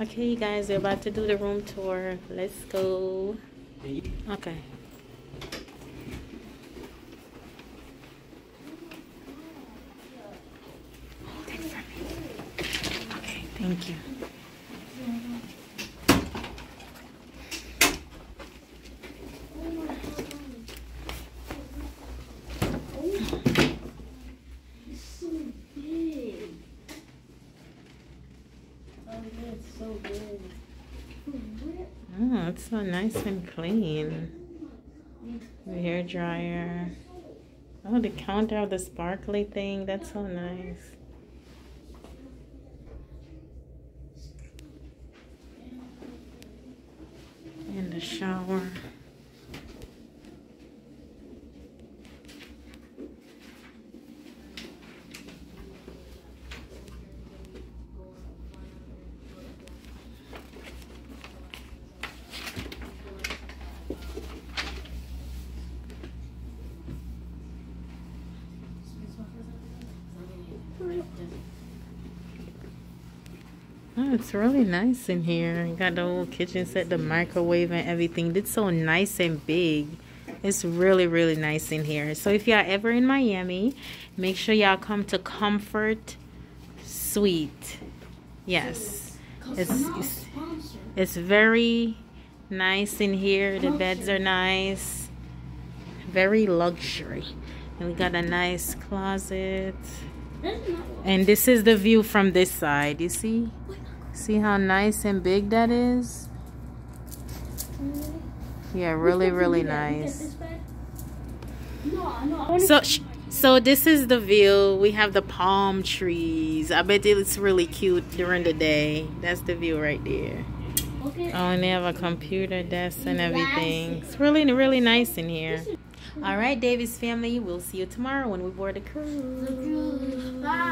Okay, you guys, we're about to do the room tour. Let's go. Okay. Hold it for me. Okay, thank you. Oh, it's so nice and clean. The hair dryer. Oh, the counter of the sparkly thing. That's so nice. And the shower. Oh, it's really nice in here. You got the whole kitchen set, the microwave and everything. It's so nice and big. It's really, really nice in here. So if y'all ever in Miami, make sure y'all come to Comfort Suite. Yes. It's very nice in here. The beds are nice. Very luxury. And we got a nice closet. And this is the view from this side. You see? See how nice and big that is? Yeah, really, really nice. So this is the view. We have the palm trees. I bet it's really cute during the day. That's the view right there. Oh, and they have a computer desk and everything. It's really, really nice in here. All right, Davis family. We'll see you tomorrow when we board the cruise. Bye.